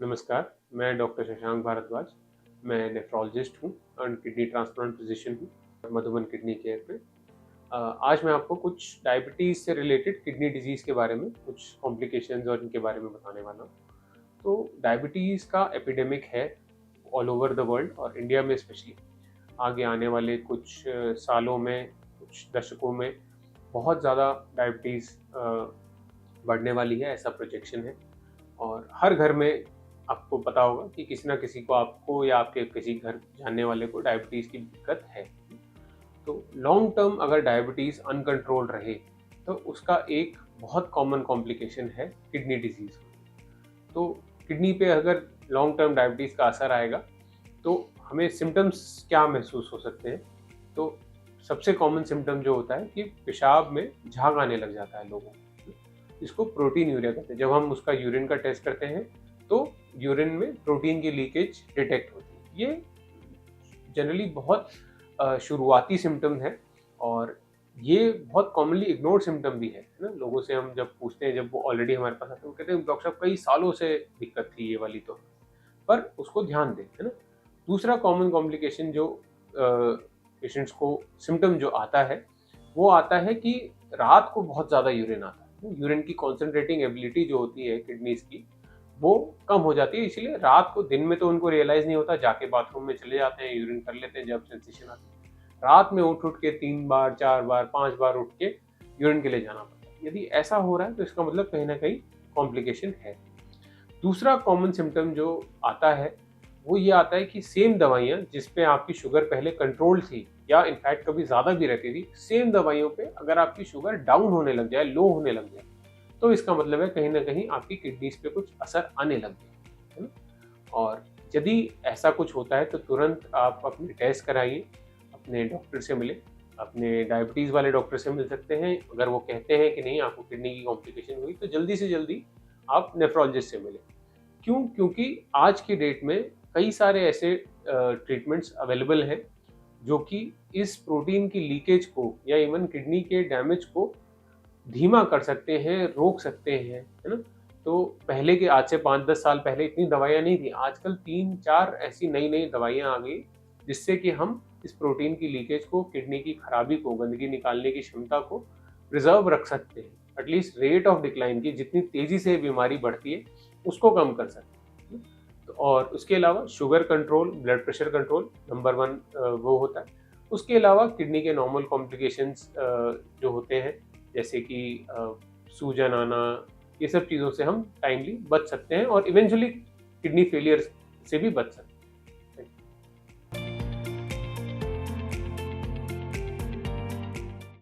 नमस्कार, मैं डॉक्टर शशांक भारद्वाज। मैं नेफ्रोलॉजिस्ट हूँ एंड किडनी ट्रांसप्लांट फिजिशियन हूँ मधुबन किडनी केयर पे। आज मैं आपको कुछ डायबिटीज़ से रिलेटेड किडनी डिजीज़ के बारे में, कुछ कॉम्प्लिकेशंस और इनके बारे में बताने वाला हूँ। तो डायबिटीज़ का एपिडेमिक है ऑल ओवर द वर्ल्ड और इंडिया में स्पेशली। आगे आने वाले कुछ सालों में, कुछ दशकों में बहुत ज़्यादा डायबिटीज़ बढ़ने वाली है, ऐसा प्रोजेक्शन है। और हर घर में आपको पता होगा कि किसी ना किसी को, आपको या आपके किसी घर जानने वाले को डायबिटीज़ की दिक्कत है। तो लॉन्ग टर्म अगर डायबिटीज़ अनकंट्रोल रहे तो उसका एक बहुत कॉमन कॉम्प्लिकेशन है किडनी डिजीज़। तो किडनी पे अगर लॉन्ग टर्म डायबिटीज़ का असर आएगा तो हमें सिम्टम्स क्या महसूस हो सकते हैं। तो सबसे कॉमन सिम्टम जो होता है कि पेशाब में झाग आने लग जाता है लोगों को। इसको प्रोटीन यूरिया कहते हैं। जब हम उसका यूरिन का टेस्ट करते हैं तो यूरिन में प्रोटीन की लीकेज डिटेक्ट होती है। ये जनरली बहुत शुरुआती सिम्टम है और ये बहुत कॉमनली इग्नोर्ड सिम्टम भी है ना। लोगों से हम जब पूछते हैं, जब वो ऑलरेडी हमारे पास आते हैं, वो कहते हैं डॉक्टर साहब कई सालों से दिक्कत थी ये वाली, तो पर उसको ध्यान दें, है ना। दूसरा कॉमन कॉम्प्लिकेशन जो पेशेंट्स को सिम्टम जो आता है, वो आता है कि रात को बहुत ज़्यादा यूरिन आता है। यूरिन की कॉन्सेंट्रेटिंग एबिलिटी जो होती है किडनीज की, वो कम हो जाती है। इसीलिए रात को, दिन में तो उनको रियलाइज़ नहीं होता, जाके बाथरूम में चले जाते हैं, यूरिन कर लेते हैं जब सेंसेशन आता है। रात में उठ के 3 बार, 4 बार, 5 बार उठ के यूरिन के लिए जाना पड़ता है। यदि ऐसा हो रहा है तो इसका मतलब कहीं न कहीं कॉम्प्लिकेशन है। दूसरा कॉमन सिम्पटम जो आता है, वो ये आता है कि सेम दवाइयाँ जिस पे आपकी शुगर पहले कंट्रोल थी या इनफैक्ट कभी ज़्यादा भी रहती थी, सेम दवाइयों पे अगर आपकी शुगर डाउन होने लग जाए, लो होने लग जाए, तो इसका मतलब है कहीं न कहीं आपकी किडनीज़ पे कुछ असर आने लग गया, है ना? और यदि ऐसा कुछ होता है तो तुरंत आप अपने टेस्ट कराइए, अपने डॉक्टर से मिलें, अपने डायबिटीज़ वाले डॉक्टर से मिल सकते हैं। अगर वो कहते हैं कि नहीं, आपको किडनी की कॉम्प्लिकेशन हुई, तो जल्दी से जल्दी आप नेफ्रोलॉजिस्ट से मिलें। क्यों? क्योंकि आज की डेट में कई सारे ऐसे ट्रीटमेंट्स अवेलेबल हैं जो कि इस प्रोटीन की लीकेज को या इवन किडनी के डैमेज को धीमा कर सकते हैं, रोक सकते हैं, है ना? तो पहले के, आज से 5-10 साल पहले इतनी दवाइयाँ नहीं थी। आजकल 3-4 ऐसी नई-नई दवाइयाँ आ गई जिससे कि हम इस प्रोटीन की लीकेज को, किडनी की खराबी को, गंदगी निकालने की क्षमता को प्रिज़र्व रख सकते हैं। एटलीस्ट रेट ऑफ डिक्लाइन की, जितनी तेज़ी से बीमारी बढ़ती है, उसको कम कर सकते हैं। तो और उसके अलावा sugar control, blood pressure control number 1 वो होता है। उसके अलावा किडनी के नॉर्मल कॉम्प्लिकेशंस जो होते हैं, जैसे कि सूजन आना, ये सब चीज़ों से हम टाइमली बच सकते हैं और इवेंचुअली किडनी फेलियर से भी बच सकते हैं।